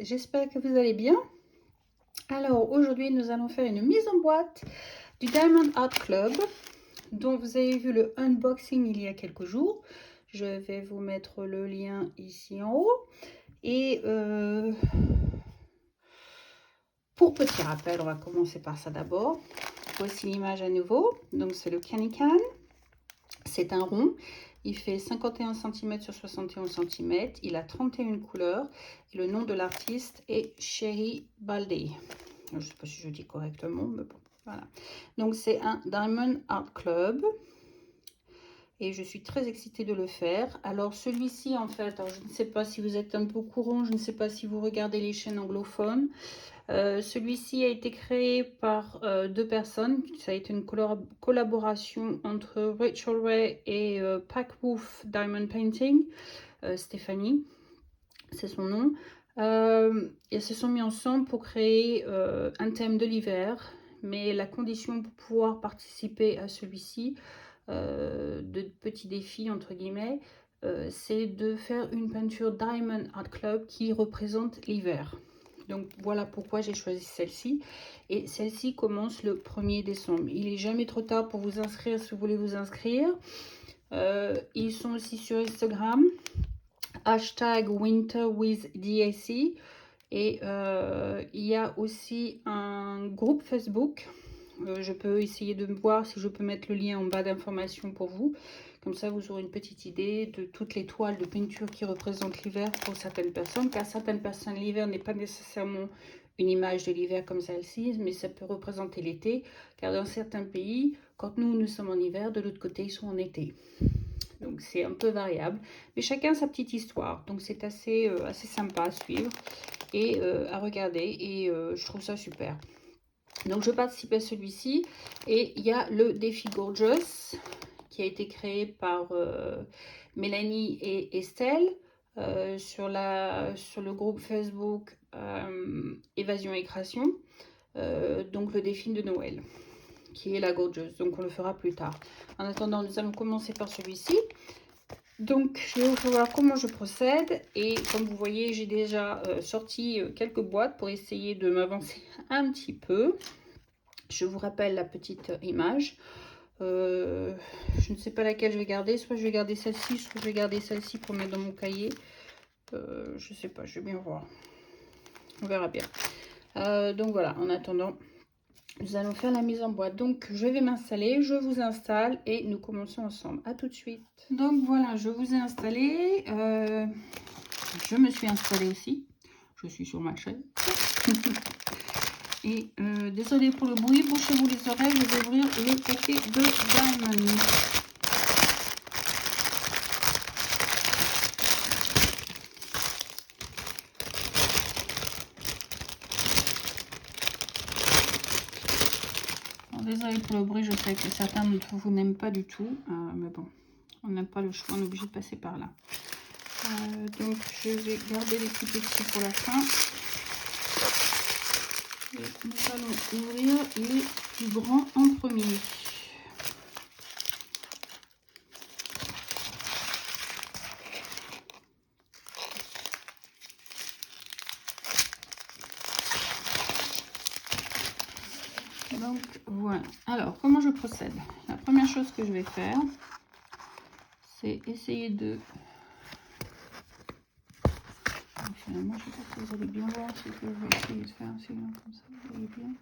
j'espère que vous allez bien. Alors aujourd'hui nous allons faire une mise en boîte du Diamond Art Club dont vous avez vu le unboxing il y a quelques jours. Je vais vous mettre le lien ici en haut et pour petit rappel, on va commencer par ça d'abord. Voici l'image à nouveau, donc c'est le Canny Can. C'est un rond, il fait 51 cm sur 61 cm, il a 31 couleurs et le nom de l'artiste est Sherry Balde. Je ne sais pas si je dis correctement, mais bon, voilà. Donc c'est un Diamond Art Club et je suis très excitée de le faire. Alors celui-ci en fait, alors je ne sais pas si vous êtes un peu au courant, je ne sais pas si vous regardez les chaînes anglophones. Celui-ci a été créé par deux personnes. Ça a été une collaboration entre Rachel Ray et Pack Wolf Diamond Painting. Stéphanie, c'est son nom. Ils se sont mis ensemble pour créer un thème de l'hiver. Mais la condition pour pouvoir participer à celui-ci, de petits défis entre guillemets, c'est de faire une peinture Diamond Art Club qui représente l'hiver. Donc voilà pourquoi j'ai choisi celle-ci. Et celle-ci commence le 1er décembre. Il n'est jamais trop tard pour vous inscrire si vous voulez vous inscrire. Ils sont aussi sur Instagram. #WinterWithDAC. Et il y a aussi un groupe Facebook. Je peux essayer de voir si je peux mettre le lien en bas d'information pour vous. Comme ça, vous aurez une petite idée de toutes les toiles de peinture qui représentent l'hiver pour certaines personnes. Car certaines personnes, l'hiver n'est pas nécessairement une image de l'hiver comme celle-ci, mais ça peut représenter l'été. Car dans certains pays, quand nous sommes en hiver, de l'autre côté, ils sont en été. Donc c'est un peu variable. Mais chacun sa petite histoire. Donc c'est assez sympa à suivre et à regarder. Et je trouve ça super. Donc je participe à celui-ci. Et il y a le défi Gorgeous qui a été créé par Mélanie et Estelle sur le groupe Facebook Évasion et Création. Donc le défi de Noël qui est la Gorgeous. Donc on le fera plus tard. En attendant, nous allons commencer par celui-ci. Donc je vais vous voir comment je procède. Et comme vous voyez, j'ai déjà sorti quelques boîtes pour essayer de m'avancer un petit peu. Je vous rappelle la petite image. Je ne sais pas laquelle je vais garder. Soit je vais garder celle-ci, soit je vais garder celle-ci pour mettre dans mon cahier. Je ne sais pas, je vais bien voir. On verra bien. Donc voilà, en attendant, nous allons faire la mise en boîte. Donc je vais m'installer, je vous installe et nous commençons ensemble. À tout de suite. Donc voilà, je vous ai installé. Je me suis installée aussi. Je suis sur ma chaise. Et désolé pour le bruit, bouchez-vous les oreilles, je vais ouvrir le paquet de Diamond. Bon, désolé pour le bruit, je sais que certains d'entre vous n'aiment pas du tout, mais bon, on n'a pas le choix, on est obligé de passer par là. Donc je vais garder les plus petits pour la fin. Et nous allons ouvrir les plus grands en premier. Donc voilà. Alors comment je procède? La première chose que je vais faire, c'est essayer de... Finalement, je sais pas si vous allez bien voir ce que je vais essayer de faire. C'est comme ça, vous voyez bien. Un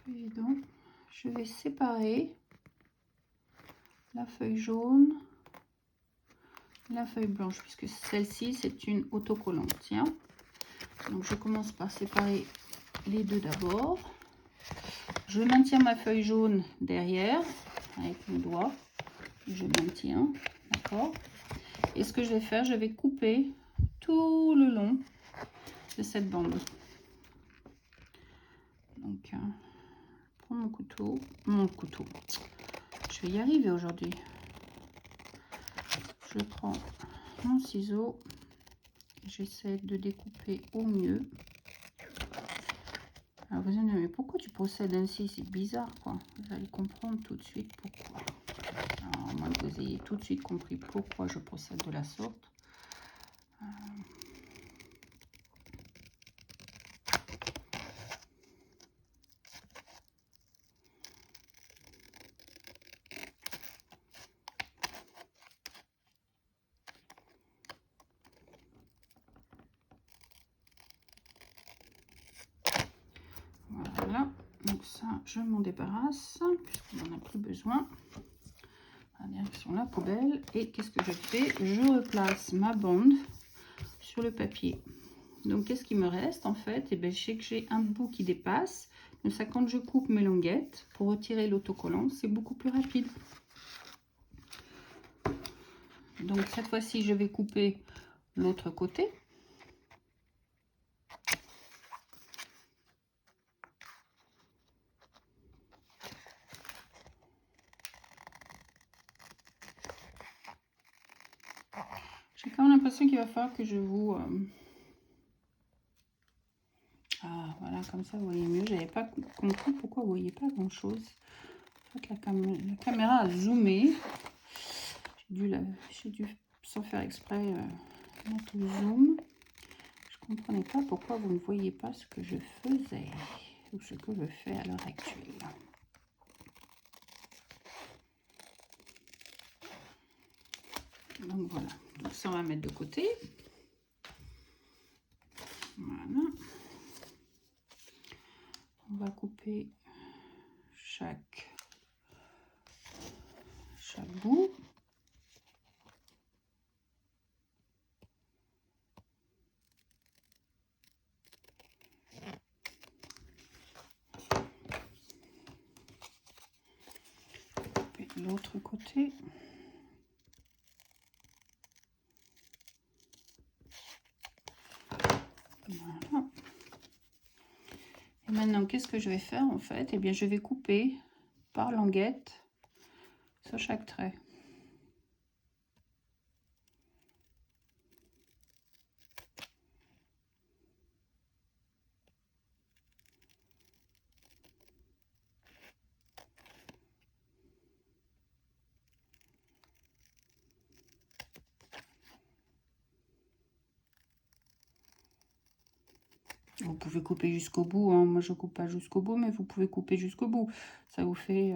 peu évident. Je vais séparer la feuille jaune, la feuille blanche, puisque celle-ci c'est une autocollante. Tiens. Donc je commence par séparer les deux d'abord. Je maintiens ma feuille jaune derrière avec mon doigt. Je maintiens, d'accord. Et ce que je vais faire, je vais couper tout le long de cette bande. Donc, je prends mon couteau. Je vais y arriver aujourd'hui. Je prends mon ciseau. J'essaie de découper au mieux. Alors vous allez me dire, mais pourquoi tu procèdes ainsi? C'est bizarre, quoi. Vous allez comprendre tout de suite pourquoi. Alors, à moins que vous ayez tout de suite compris pourquoi je procède de la sorte. Voilà. Donc, ça, je m'en débarrasse, puisqu'on n'en a plus besoin. En direction la poubelle. Et qu'est-ce que je fais? Je replace ma bande sur le papier. Donc, qu'est-ce qui me reste en fait? Et bien, je sais que j'ai un bout qui dépasse. Donc, ça, quand je coupe mes languettes, pour retirer l'autocollant, c'est beaucoup plus rapide. Donc, cette fois-ci, je vais couper l'autre côté. J'ai quand même l'impression qu'il va falloir que je vous... Ah, voilà, comme ça, vous voyez mieux. J'avais pas compris pourquoi vous voyez pas grand-chose. En fait, la caméra a zoomé. J'ai dû, sans faire exprès, mettre le zoom. Je ne comprenais pas pourquoi vous ne voyez pas ce que je faisais ou ce que je fais à l'heure actuelle. Donc voilà, donc ça on va mettre de côté. Voilà. On va couper chaque bout. L'autre côté. Voilà. Et maintenant, qu'est-ce que je vais faire en fait? Eh bien, je vais couper par languette sur chaque trait. Vous pouvez couper jusqu'au bout, hein. Moi je coupe pas jusqu'au bout, mais vous pouvez couper jusqu'au bout. Ça vous fait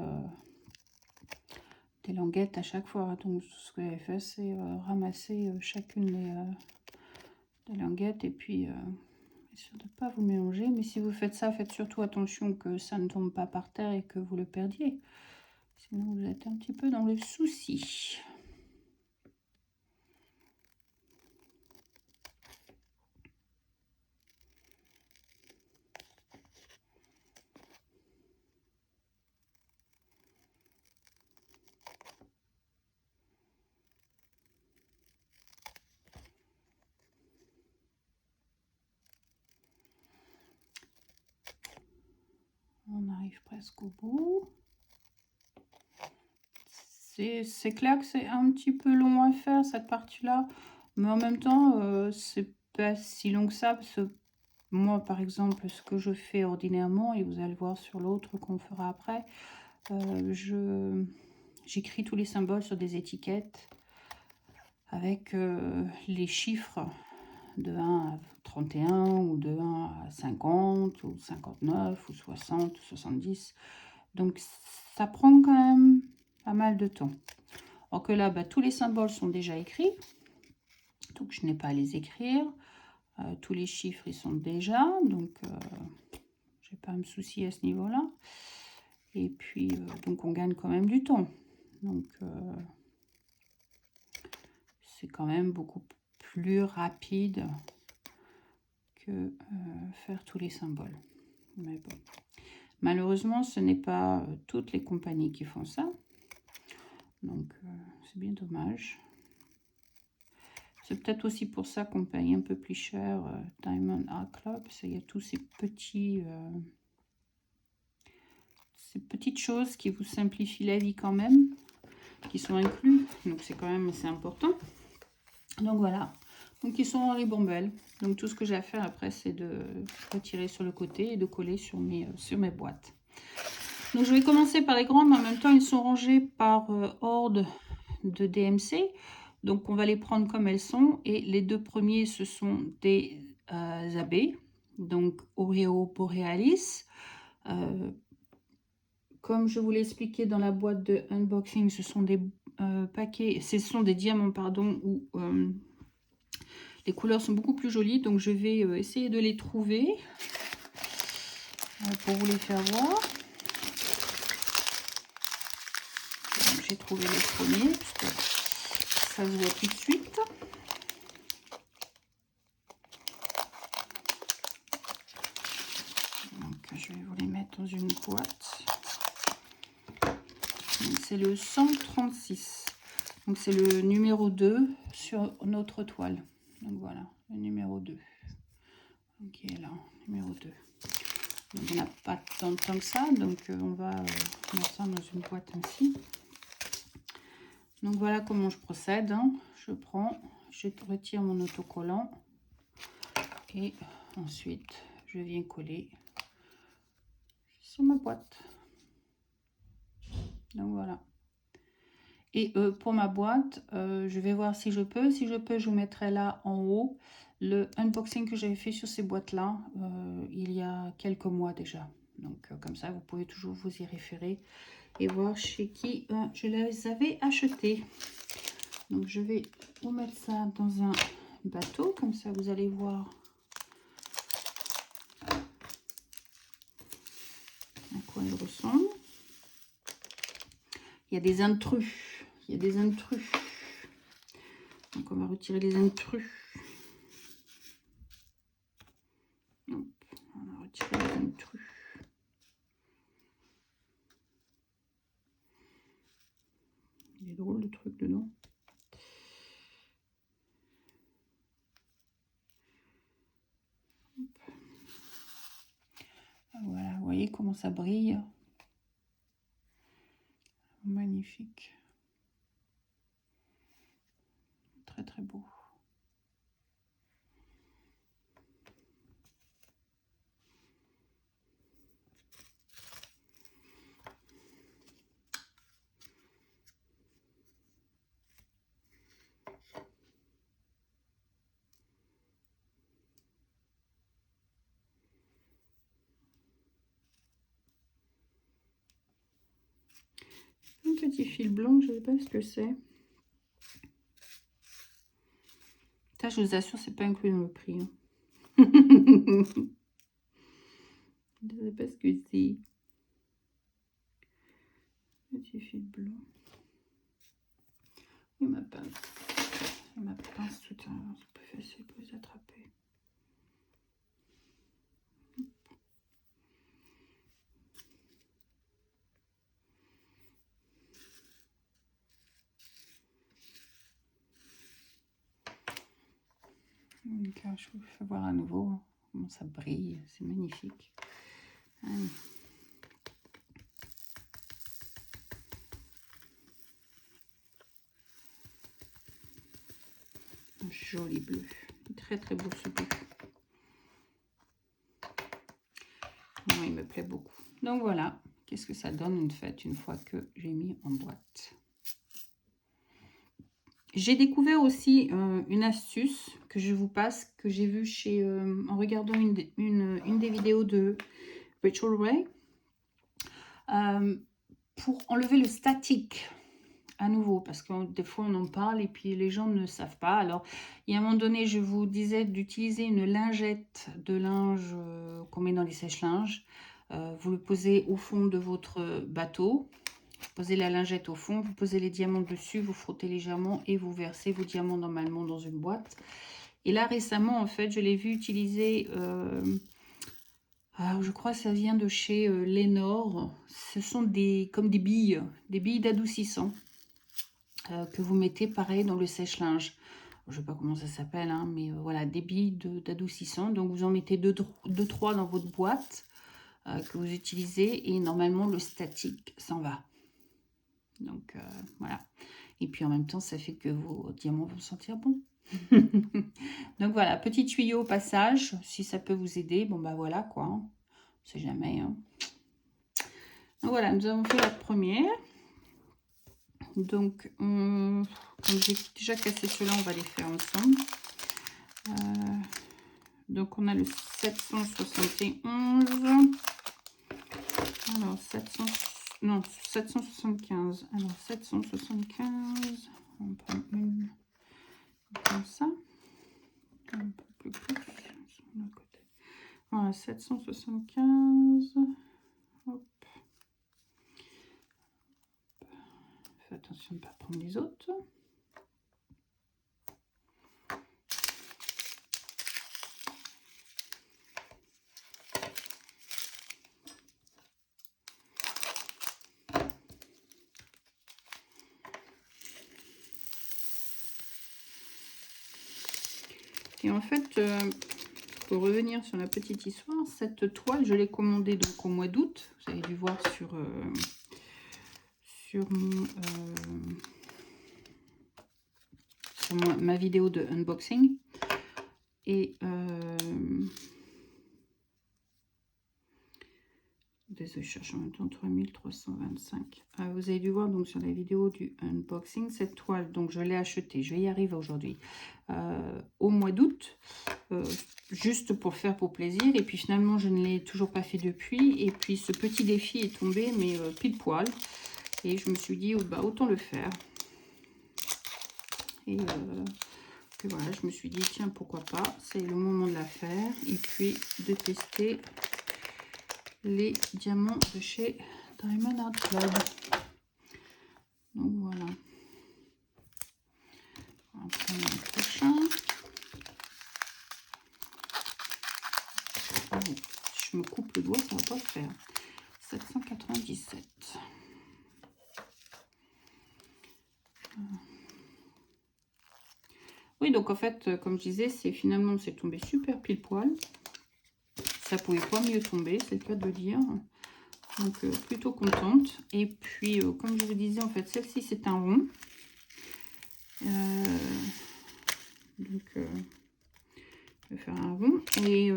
des languettes à chaque fois. Donc ce que j'avais fait, c'est ramasser chacune des languettes et puis sûr de ne pas vous mélanger. Mais si vous faites ça, faites surtout attention que ça ne tombe pas par terre et que vous le perdiez. Sinon vous êtes un petit peu dans le souci. On arrive presque au bout. C'est clair que c'est un petit peu long à faire cette partie-là, mais en même temps, c'est pas si long que ça, parce que moi, par exemple, ce que je fais ordinairement, et vous allez voir sur l'autre qu'on fera après, j'écris tous les symboles sur des étiquettes avec les chiffres de 1 à 31 ou de 1 à 50 ou 59 ou 60 ou 70. Donc ça prend quand même pas mal de temps. Alors que là, bah, tous les symboles sont déjà écrits, donc je n'ai pas à les écrire. Tous les chiffres ils sont déjà, donc je n'ai pas à me soucier à ce niveau-là. Et puis donc on gagne quand même du temps. Donc c'est quand même beaucoup plus rapide que faire tous les symboles. Mais bon. Malheureusement, ce n'est pas toutes les compagnies qui font ça. Donc, c'est bien dommage. C'est peut-être aussi pour ça qu'on paye un peu plus cher Diamond Art Club. Il y a tous ces petites choses qui vous simplifient la vie quand même, qui sont inclus. Donc, c'est quand même assez important. Donc, voilà. Donc, ils sont en ribambelle. Donc, tout ce que j'ai à faire après, c'est de retirer sur le côté et de coller sur mes boîtes. Donc, je vais commencer par les grands, mais en même temps, ils sont rangés par ordre de DMC. Donc, on va les prendre comme elles sont. Et les deux premiers, ce sont des abeilles. Donc, Oreo Borealis. Comme je vous l'ai expliqué dans la boîte de unboxing, ce sont des paquets, ce sont des diamants, pardon, où les couleurs sont beaucoup plus jolies. Donc, je vais essayer de les trouver pour vous les faire voir. j'ai trouvé le premier, parce que ça se voit tout de suite. Donc, je vais vous les mettre dans une boîte. C'est le 136. Donc, c'est le numéro 2 sur notre toile. Donc, voilà, le numéro 2. Donc, il est là, numéro 2. Donc, il n'y en a pas tant que ça. Donc, on va mettre ça dans une boîte ainsi. Donc, voilà comment je procède. Hein. Je retire mon autocollant. Et ensuite, je viens coller sur ma boîte. Donc, voilà. Et pour ma boîte, je vais voir si je peux. Si je peux, je vous mettrai là en haut le unboxing que j'avais fait sur ces boîtes-là il y a quelques mois déjà. Donc, comme ça, vous pouvez toujours vous y référer et voir chez qui je les avais achetées. Donc, je vais vous mettre ça dans un bateau. Comme ça, vous allez voir à quoi il ressemble. Il y a des intrus. Il y a des intrus. Donc, on va retirer les intrus. Hop, on va retirer les intrus. Il est drôle le truc dedans. Voilà, vous voyez comment ça brille. Magnifique. Très très beau. Un petit fil blanc, je ne sais pas ce que c'est. Ça, je vous assure, c'est pas inclus dans le prix. Hein. Je ne sais pas ce que c'est. Petit fil blanc. Et ma pince. Et ma pince tout à l'heure, c'est plus facile pour les attraper. Donc, je vous fais voir à nouveau comment ça brille. C'est magnifique. Allez. Un joli bleu. Très très beau ce bleu. Moi, il me plaît beaucoup. Donc voilà, qu'est-ce que ça donne une fois que j'ai mis en boîte. J'ai découvert aussi une astuce que je vous passe, que j'ai vue chez en regardant une des vidéos de Rachel Ray, pour enlever le statique à nouveau, parce que des fois on en parle et puis les gens ne savent pas. Alors, il y a un moment donné, je vous disais d'utiliser une lingette de linge qu'on met dans les sèche-linges. Vous le posez au fond de votre bateau. Vous posez la lingette au fond, vous posez les diamants dessus, vous frottez légèrement et vous versez vos diamants normalement dans une boîte. Et là, récemment, en fait, je l'ai vu utiliser, alors je crois que ça vient de chez Lénore. Ce sont comme des billes d'adoucissant que vous mettez pareil dans le sèche-linge. Je ne sais pas comment ça s'appelle, hein, mais voilà, des billes d'adoucissant. Donc, vous en mettez 2-3 dans votre boîte que vous utilisez et normalement, le statique s'en va. Donc, voilà. Et puis, en même temps, ça fait que vos diamants vont sentir bon. Donc, voilà, petit tuyau au passage. Si ça peut vous aider, bon, bah voilà, quoi. Hein. On ne sait jamais. Hein. Donc, voilà, nous avons fait la première. Donc, comme j'ai déjà cassé ceux-là, on va les faire ensemble. Donc, on a le 771. Alors, 775. Alors, 775. On prend une comme ça. Un peu plus de côté. Voilà, 775. Hop. Faites attention de ne pas prendre les autres. Et en fait, pour revenir sur la petite histoire, cette toile, je l'ai commandée donc au mois d'août. Vous avez dû voir sur ma vidéo de unboxing. Et désolé, je cherche en même temps 3325. Vous avez dû voir donc sur la vidéo du unboxing cette toile. Donc je l'ai achetée. Je vais y arriver aujourd'hui au mois d'août. Juste pour faire pour plaisir, et puis finalement je ne l'ai toujours pas fait depuis, et puis ce petit défi est tombé mais pile poil, et je me suis dit bah, autant le faire, et puis voilà, je me suis dit tiens pourquoi pas, c'est le moment de la faire, et puis de tester les diamants de chez Diamond Art Club. Donc voilà, on va prendre le prochain. Je me coupe le doigt, ça va pas le faire. 797. Oui, donc en fait, comme je disais, c'est finalement c'est tombé super pile poil. Ça pouvait pas mieux tomber, c'est le cas de le dire. Donc plutôt contente. Et puis comme je vous disais, en fait, celle-ci c'est un rond. Donc je vais faire un rond, et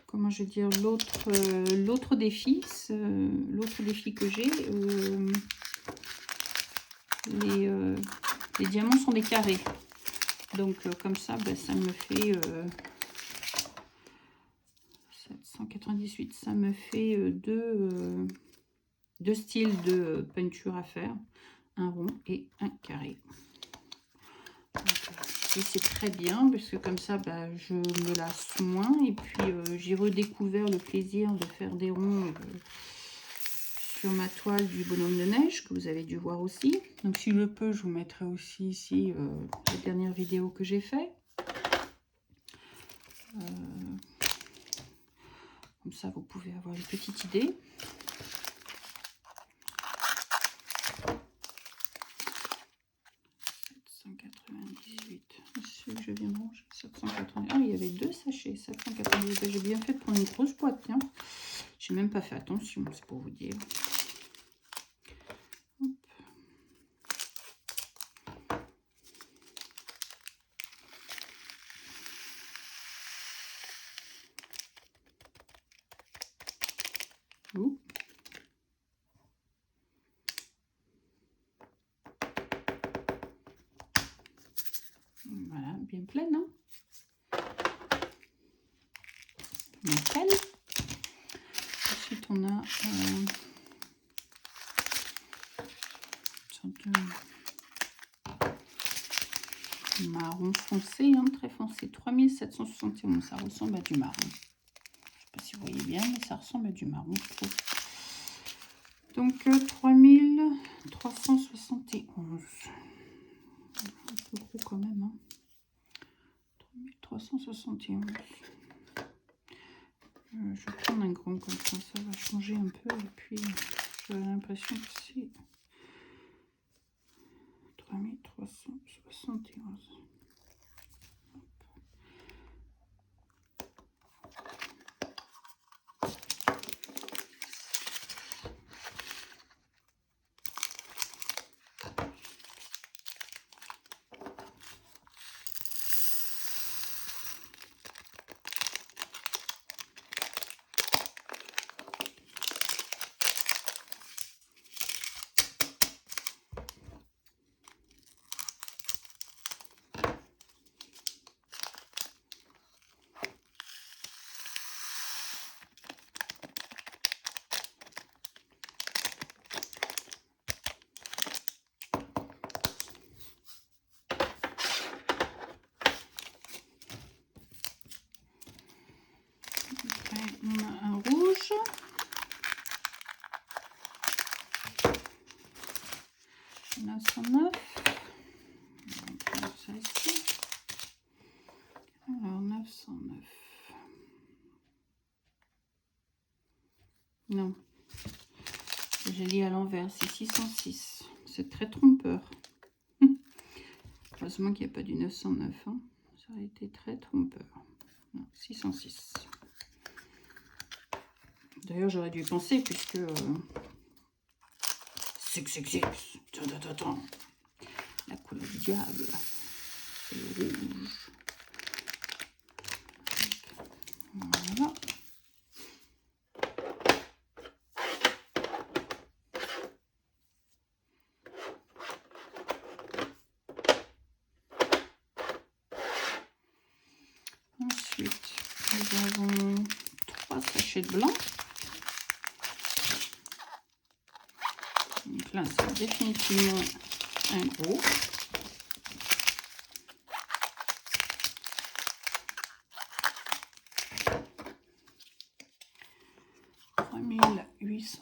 comment je vais dire, l'autre défi que j'ai, les diamants sont des carrés, donc comme ça ben, ça me fait 798, ça me fait deux styles de peinture à faire, un rond et un carré. C'est très bien parce que comme ça bah, je me lasse moins, et puis j'ai redécouvert le plaisir de faire des ronds sur ma toile du bonhomme de neige que vous avez dû voir aussi. Donc si je peux, je vous mettrai aussi ici les dernières vidéos que j'ai fait. Comme ça vous pouvez avoir une petite idée. Celui que je viens de ranger, 790. Ah, il y avait deux sachets, 798. J'ai bien fait de prendre une grosse boîte, tiens. J'ai même pas fait attention, c'est pour vous dire. Hop. Ouh. Voilà, bien pleine, hein. Nickel. Ensuite, on a marron foncé, hein, très foncé, 3771. Ça ressemble à du marron. Je ne sais pas si vous voyez bien, mais ça ressemble à du marron, je trouve. Donc 3371. Un peu gros quand même, hein. 3371. Je vais prendre un grand comme ça va changer un peu, et puis j'ai l'impression que c'est 3371. Non. J'ai lu à l'envers, c'est 606. C'est très trompeur. Heureusement qu'il n'y a pas du 909. Hein. Ça aurait été très trompeur. Non, 606. D'ailleurs, j'aurais dû y penser puisque... 666. La couleur du diable. C'est le rouge. Voilà. Ensuite, nous avons 3 sachets de blanc. Donc là, c'est définitivement un gros.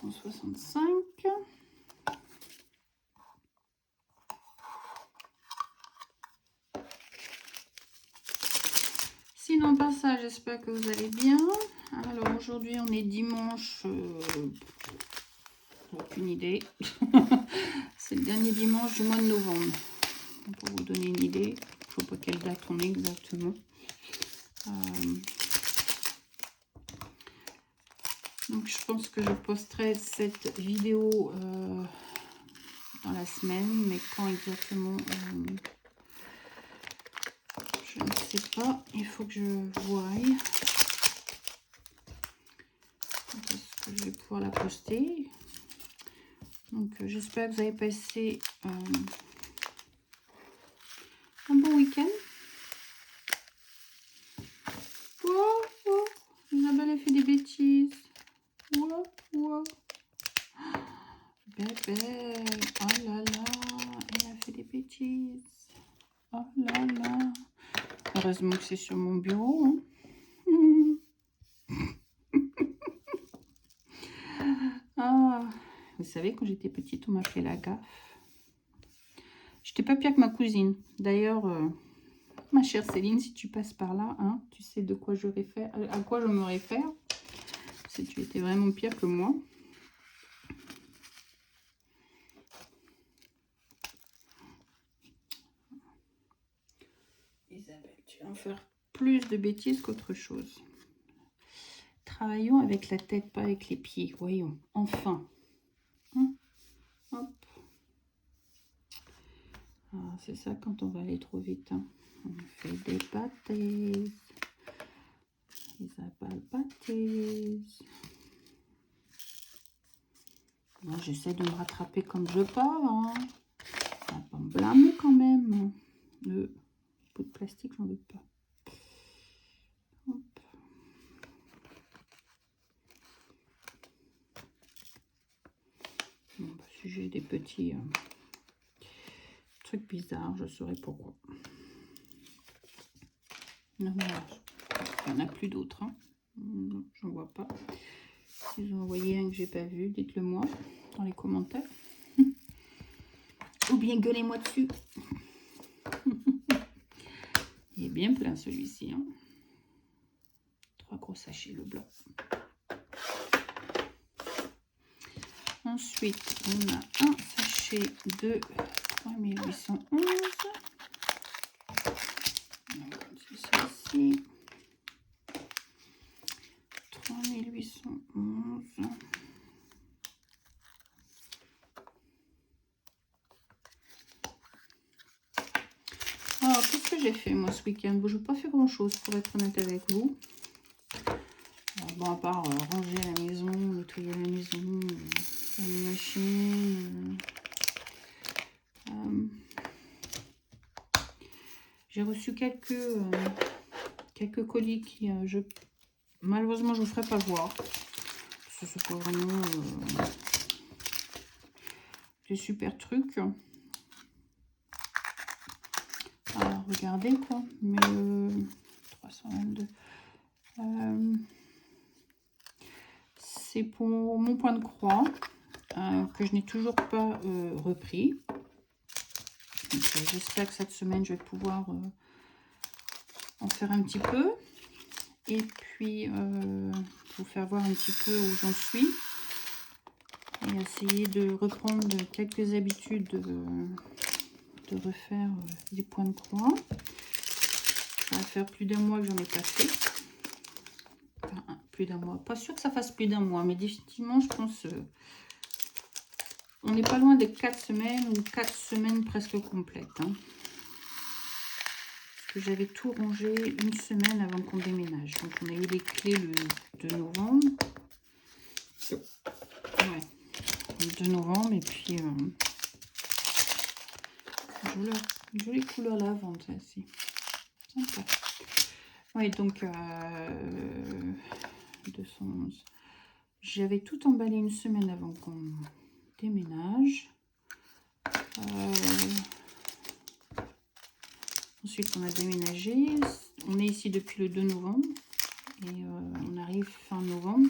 $3865. Sinon, pas ça, j'espère que vous allez bien. Alors, aujourd'hui, on est dimanche... aucune idée. C'est le dernier dimanche du mois de novembre. Pour vous donner une idée, je ne sais pas quelle date on est exactement. Donc, je pense que je posterai cette vidéo dans la semaine, mais quand exactement, je ne sais pas. Il faut que je voie quand est-ce que je vais pouvoir la poster. Donc, j'espère que vous avez passé un bon week-end. Oh, oh, Isabelle a fait des bêtises. Wow, wow. Bébé, oh là là, elle a fait des bêtises. Oh là là. Heureusement que c'est sur mon bureau. Hein. Ah, vous savez, quand j'étais petite, on m'appelait la gaffe. J'étais pas pire que ma cousine. D'ailleurs, ma chère Céline, si tu passes par là, hein, tu sais de quoi je réfère, à quoi je me réfère. Si tu étais vraiment pire que moi. Isabelle, tu vas en faire plus de bêtises qu'autre chose. Travaillons avec la tête, pas avec les pieds. Voyons, enfin. Hein? Hop. Ah, c'est ça quand on va aller trop vite. Hein. On fait des pâtés. Isabelle pâtés. Moi, j'essaie de me rattraper comme je peux. Hein. Ça va pas me blâmer quand même. Le bout de plastique, j'en veux pas. Hop. Bon, bah, si j'ai des petits trucs bizarres, je saurais pourquoi. Non, voilà. Il n'y en a plus d'autres. Hein. Non, j'en vois pas. Si vous en voyez un que j'ai pas vu, dites-le moi dans les commentaires. Ou bien gueulez-moi dessus. Il est bien plein celui-ci. Hein. 3 gros sachets, le blanc. Ensuite, on a un sachet de 3811. C'est celui-ci. 3811. Alors, qu'est-ce que j'ai fait moi ce week-end? Bon, je n'ai pas fait grand-chose pour être honnête avec vous. Alors, bon, à part ranger la maison, nettoyer la maison, la machine. J'ai reçu quelques colis qui, malheureusement, je ne vous ferai pas voir. Ce n'est pas vraiment des super trucs. Alors, regardez quoi. Mais 322. C'est pour mon point de croix que je n'ai toujours pas repris. J'espère que cette semaine, je vais pouvoir en faire un petit peu. Et puis, vous faire voir un petit peu où j'en suis. et essayer de reprendre quelques habitudes de refaire des points de croix. Ça va faire plus d'un mois que j'en ai pas fait. Enfin, plus d'un mois. Pas sûr que ça fasse plus d'un mois, mais définitivement, je pense... on n'est pas loin des 4 semaines ou 4 semaines presque complètes. Hein. Parce que j'avais tout rangé une semaine avant qu'on déménage. Donc on a eu les clés le 2 novembre. Ouais, le 2 novembre. Et puis, une jolie couleur lavande, ça aussi. Sympa. Oui, donc 211. J'avais tout emballé une semaine avant qu'on déménage. Ensuite, on a déménagé. On est ici depuis le 2 novembre. Et on arrive fin novembre.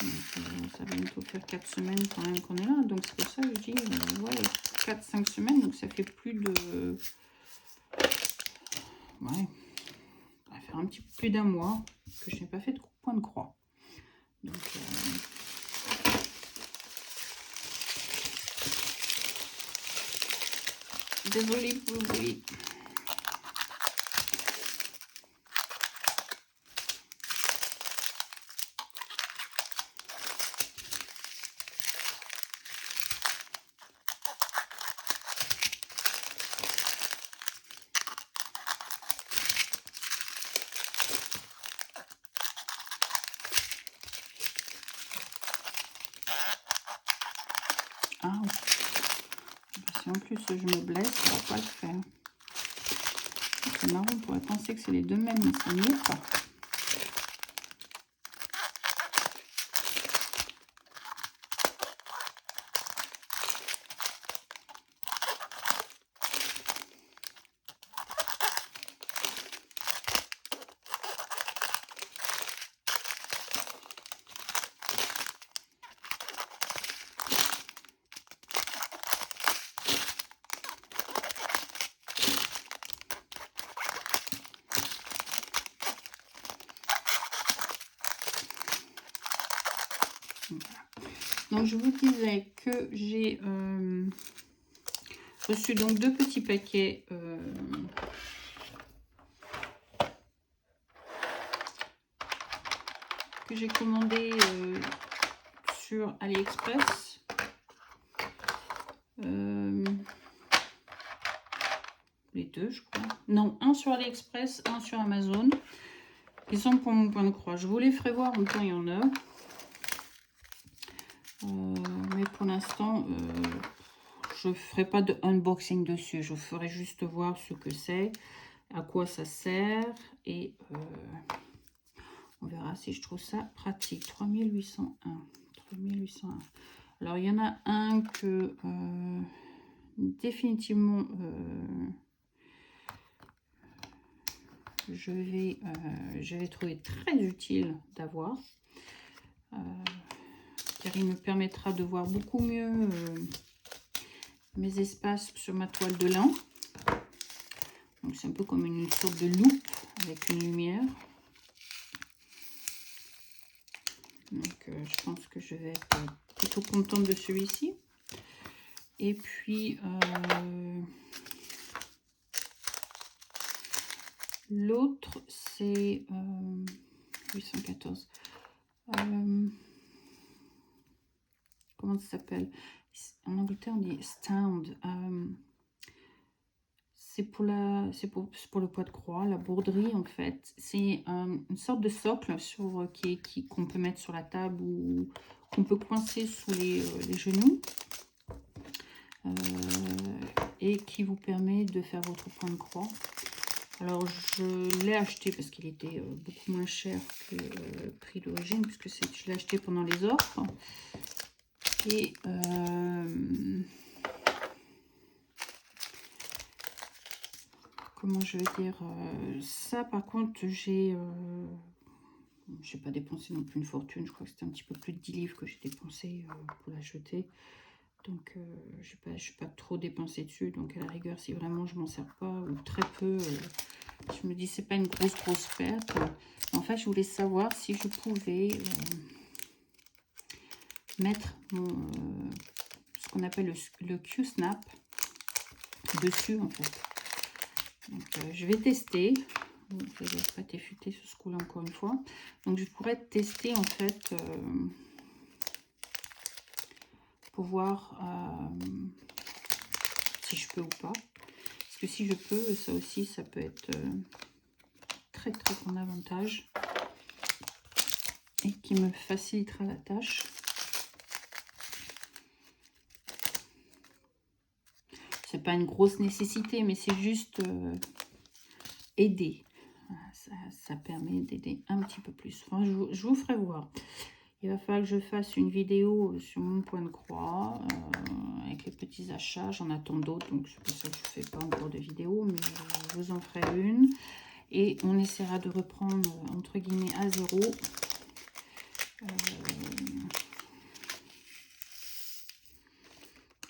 Donc, ça va bientôt faire 4 semaines quand même qu'on est là. Donc, c'est pour ça que je dis, ouais, 4-5 semaines. Donc, ça fait plus de... Ouais. Ça va faire un petit peu plus d'un mois que je n'ai pas fait de point de croix. Donc, désolée pour le bruit. Ah, si en plus je me blesse, ça va pas le faire. C'est marrant, on pourrait penser que c'est les deux mêmes, mais ça n'y est pas. Donc je vous disais que j'ai reçu donc 2 petits paquets que j'ai commandés sur AliExpress. Les deux, je crois. Non, un sur AliExpress, un sur Amazon. Ils sont pour mon point de croix. Je vous les ferai voir en temps et en heure. Mais pour l'instant, je ne ferai pas de unboxing dessus. Je ferai juste voir ce que c'est, à quoi ça sert. Et on verra si je trouve ça pratique. 3801. 3801. Alors, il y en a un que définitivement... je vais trouver très utile d'avoir, car il me permettra de voir beaucoup mieux mes espaces sur ma toile de lin. Donc c'est un peu comme une sorte de loupe avec une lumière. Donc je pense que je vais être plutôt contente de celui-ci. Et puis l'autre c'est 814. Comment ça s'appelle? En Angleterre, on dit stand. C'est pour le poids de croix, la bourderie en fait. C'est une sorte de socle qu'on peut mettre sur la table ou qu'on peut coincer sous les genoux. Et qui vous permet de faire votre point de croix. Alors je l'ai acheté parce qu'il était beaucoup moins cher que le prix d'origine, puisque je l'ai acheté pendant les offres. Et comment je vais dire, ça par contre j'ai pas dépensé non plus une fortune. Je crois que c'était un petit peu plus de 10 livres que j'ai dépensé pour l'acheter. Donc je n'ai pas trop dépensé dessus. Donc à la rigueur, si vraiment je m'en sers pas ou très peu, je me dis c'est pas une grosse perte. En fait, je voulais savoir si je pouvais mettre ce qu'on appelle le Q-Snap dessus en fait. Donc je vais tester. Bon, ça n'a pas été futé sur ce coup-là encore une fois. Donc je pourrais tester en fait pour voir si je peux ou pas. Parce que si je peux, ça aussi, ça peut être très très bon avantage et qui me facilitera la tâche. C'est pas une grosse nécessité, mais c'est juste aider. Ça permet d'aider un petit peu plus. Enfin, je vous ferai voir. Il va falloir que je fasse une vidéo sur mon point de croix avec les petits achats. J'en attends d'autres, donc c'est pour ça que je ne fais pas encore de vidéo, mais je vous en ferai une. Et on essaiera de reprendre, entre guillemets, à zéro.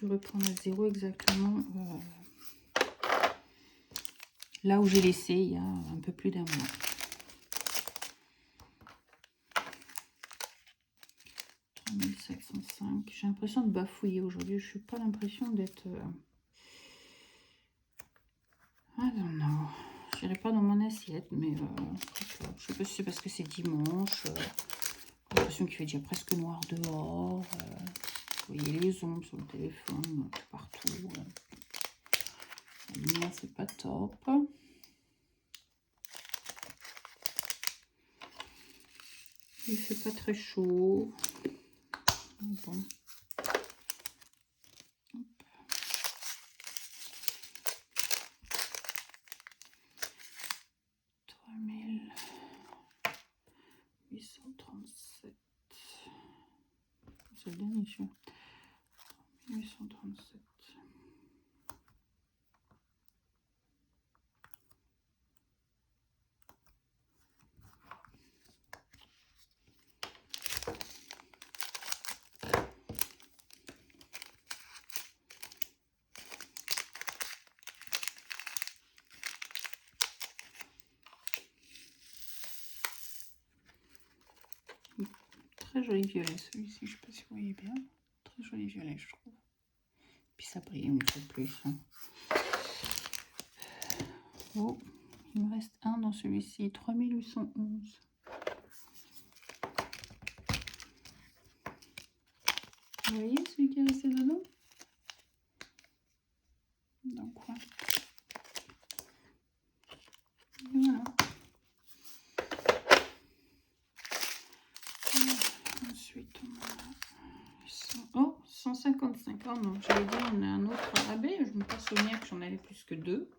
De reprendre à zéro exactement là où j'ai laissé il y a un peu plus d'un mois. J'ai l'impression de bafouiller aujourd'hui. Je n'ai pas l'impression d'être... I don't know. Je n'irai pas dans mon assiette, mais je sais pas si c'est parce que c'est dimanche. J'ai l'impression qu'il fait déjà presque noir dehors. Vous voyez les ombres sur le téléphone, partout. La lumière, c'est pas top. Il fait pas très chaud. Bon. 3837. C'est le dernier celui-là. 837. Très joli violet celui-ci, je ne sais pas si vous voyez bien. Très joli violet, je trouve. Puis ça brille une fois de plus. Hein. Oh, il me reste un dans celui-ci, 3811. Vous voyez celui qui est resté dedans? Dans le coin. Et voilà. Ensuite, on a... Oh, 155. Oh non, j'avais dit on a un autre rabais. Je me pas souvenir que j'en avais plus que deux.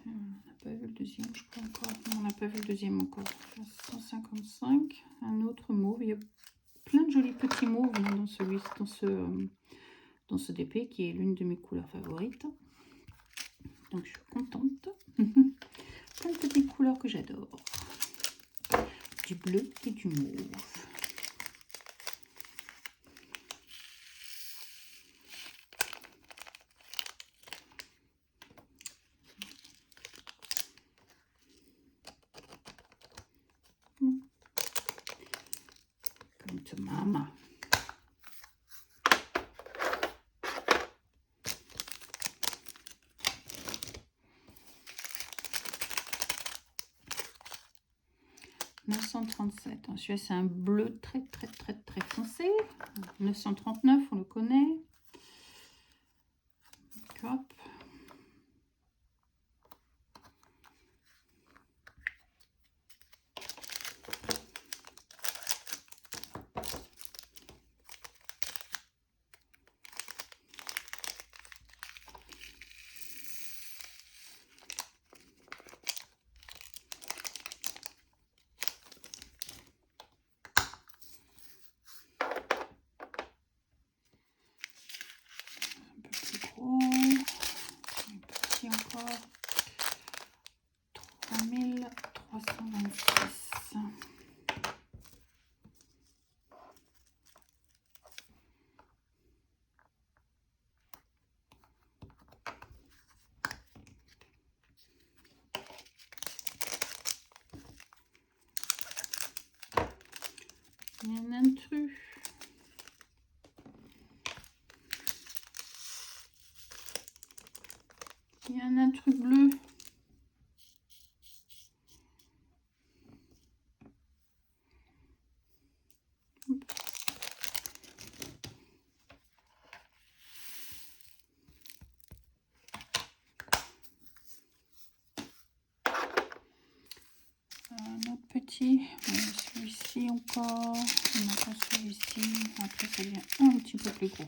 On n'a pas vu le deuxième, je crois encore. Non, on n'a pas vu le deuxième encore. 155. Un autre mauve. Il y a plein de jolis petits mauves dans ce DP qui est l'une de mes couleurs favorites. Donc je suis contente. Plein de petites couleurs que j'adore. Du bleu et du mauve. Comme to mama. Celui-là, c'est un bleu très foncé. 939, on le connaît. Hop. Encore 3326. Il y a un intrus. truc bleu. Un autre petit, celui-ci encore, non pas celui-ci, après ça devient un petit peu plus gros.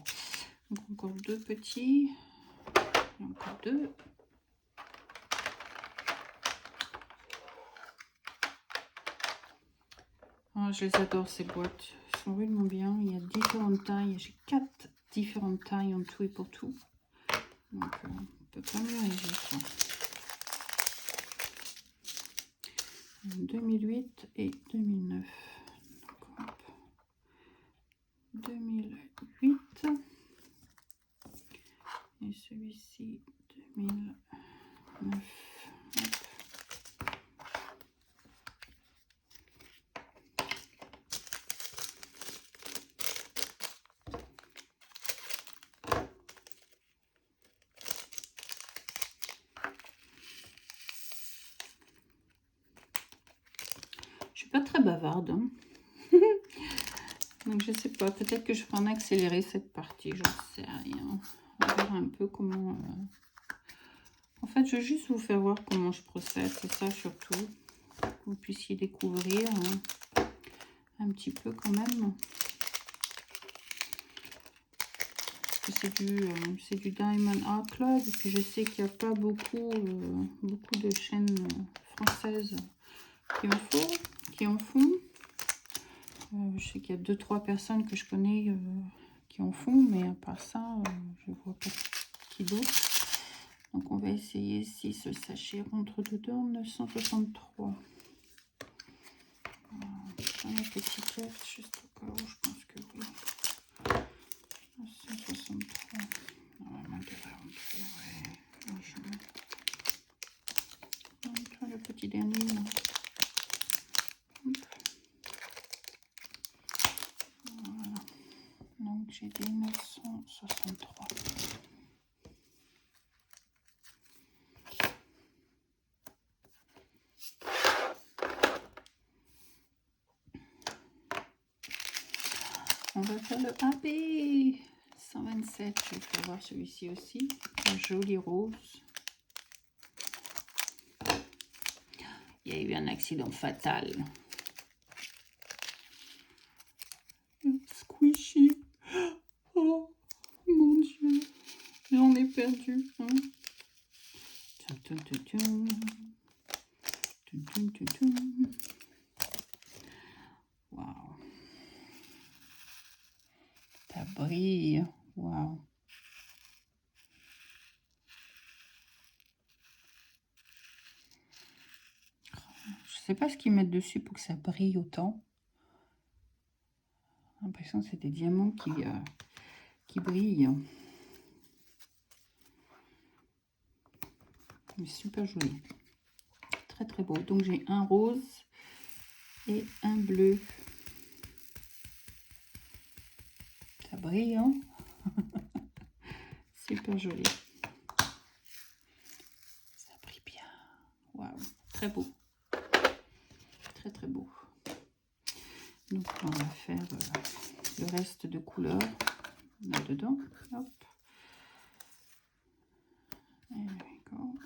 Donc encore deux petits, et encore deux. Oh, je les adore ces boîtes, elles sont vraiment bien. Il y a différentes tailles, j'ai 4 différentes tailles en tout et pour tout. Donc on peut pas mieux régler quoi. 2008 et 2009. Donc, hop. 2008 et celui-ci 2009. Hop. Je suis pas très bavarde, hein. Donc je sais pas, peut-être que je ferai en accélérer cette partie, je sais rien. On va voir un peu comment... En fait, je veux juste vous faire voir comment je procède, c'est ça surtout. Que vous puissiez découvrir un petit peu quand même. C'est du Diamond Art Club, et puis je sais qu'il n'y a pas beaucoup de chaînes françaises qui en font. Je sais qu'il y a 2-3 personnes que je connais qui en font, mais à part ça, je vois pas qui d'autre. Donc on va essayer si ce sachet rentre dedans. 963. Un petit test juste au cas où, je pense que oui. 963. Normalement, il devrait rentrer, ouais. Franchement. Le petit dernier, là. Voilà. Donc j'ai dit 963. On va faire le AB 127. Je vais faire voir celui-ci aussi. Un joli rose. Il y a eu un accident fatal. Squishy. Oh mon Dieu. J'en ai perdu. Hein. Waouh. Ça brille. Waouh. Je sais pas ce qu'ils mettent dessus pour que ça brille autant. J'ai l'impression que c'est des diamants qui brillent. Mais super joli. Très très beau. Donc j'ai un rose et un bleu. Ça brille, hein. Super joli. Ça brille bien. Waouh. Très beau. Très très beau. Donc on va faire le reste de couleurs là-dedans. Hop. There we go.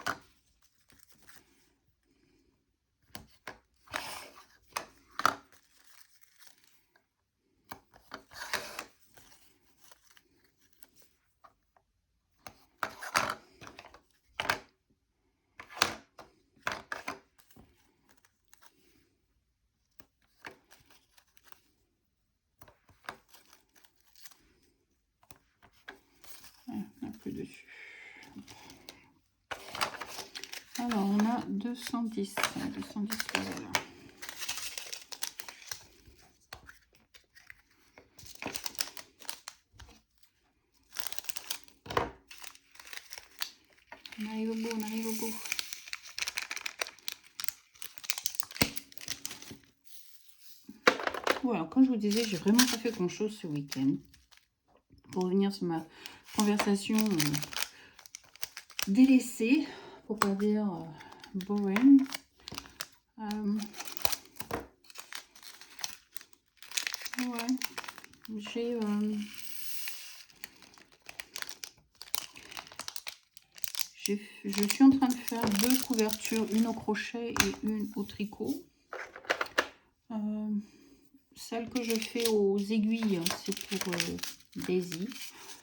On n'a plus dessus. Alors on a 210. 210 voilà. On arrive au bout, on arrive au bout. Voilà, comme je vous disais, j'ai vraiment pas fait grand chose ce week-end. Pour revenir sur ma conversation délaissée pour pas dire boring. Ouais, je suis en train de faire 2 couvertures, une au crochet et une au tricot. Celle que je fais aux aiguilles, c'est pour Daisy.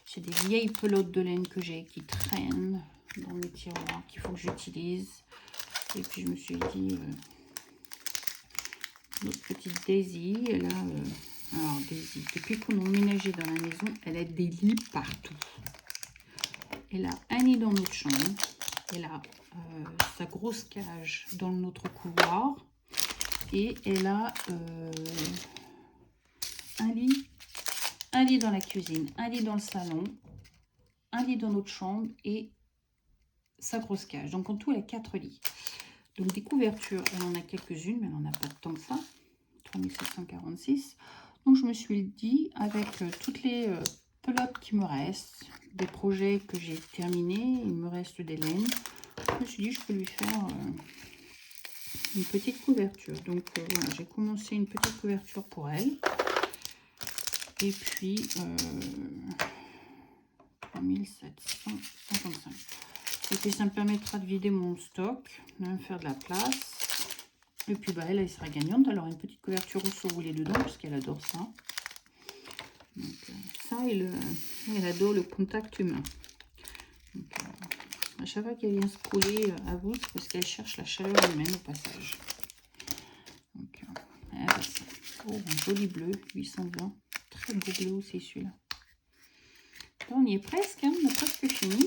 C'est des vieilles pelotes de laine que j'ai qui traînent dans mes tiroirs, qu'il faut que j'utilise. Et puis je me suis dit, notre petite Daisy, elle a... alors Daisy, depuis qu'on a emménagé dans la maison, elle a des lits partout. Elle a un lit dans notre chambre. Elle a sa grosse cage dans notre couloir. Et elle a un lit dans la cuisine, un lit dans le salon, un lit dans notre chambre et sa grosse cage. Donc en tout, elle a 4 lits. Donc des couvertures, elle en a quelques-unes, mais elle n'en a pas tant que ça. 3746. Donc je me suis dit, avec toutes les pelotes qui me restent, des projets que j'ai terminés, il me reste des laines. Je me suis dit, je peux lui faire une petite couverture. Donc voilà, j'ai commencé une petite couverture pour elle. Et puis 3755. Et puis ça me permettra de vider mon stock, de me faire de la place. Et puis bah, elle sera gagnante. Alors une petite couverture rousse roulée dedans, parce qu'elle adore ça. Donc, ça, elle adore le contact humain. Donc, à chaque fois qu'elle vient se coller à vous, c'est parce qu'elle cherche la chaleur humaine au passage. Donc, ça. Oh, un joli bleu, 820. Très beau bleu aussi celui-là. On y est presque, hein, on a presque fini.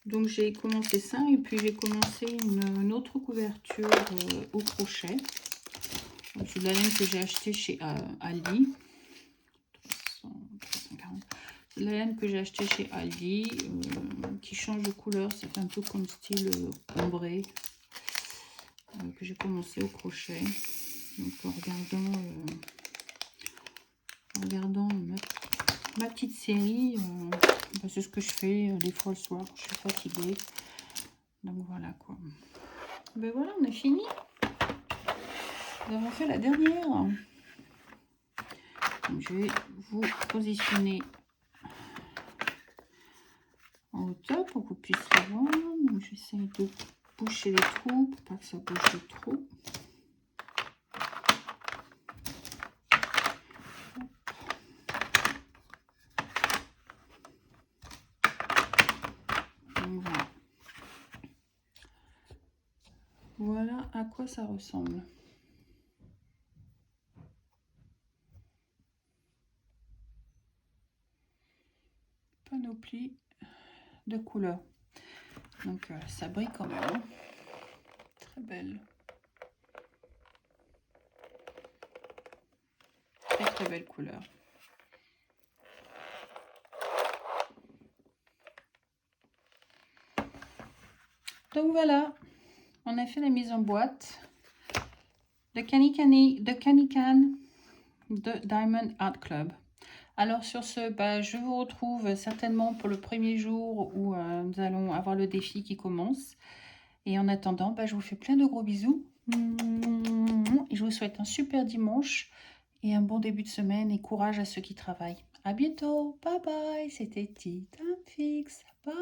Donc j'ai commencé ça et puis j'ai commencé une autre couverture au crochet. C'est de la laine que j'ai acheté chez Aldi. 340. C'est de la laine que j'ai acheté chez Aldi qui change de couleur. C'est un peu comme style ombré que j'ai commencé au crochet. Donc en regardant ma petite série, c'est ce que je fais des fois le soir, je suis fatiguée. Donc voilà quoi. Ben voilà, on a fini. Nous avons fait la dernière. Donc, je vais vous positionner en hauteur pour que vous puissiez voir. Donc j'essaie de boucher les trous pour pas que ça bouge trop. Voilà à quoi ça ressemble. Panoplie de couleurs. Donc ça brille quand même. Hein. Très belle. Très belle couleur. Donc voilà, on a fait la mise en boîte de Canican de Diamond Art Club. Alors sur ce, bah, je vous retrouve certainement pour le premier jour où nous allons avoir le défi qui commence. Et en attendant, bah, je vous fais plein de gros bisous. Et je vous souhaite un super dimanche et un bon début de semaine et courage à ceux qui travaillent. À bientôt, bye bye, c'était Tea Time Fix, bye.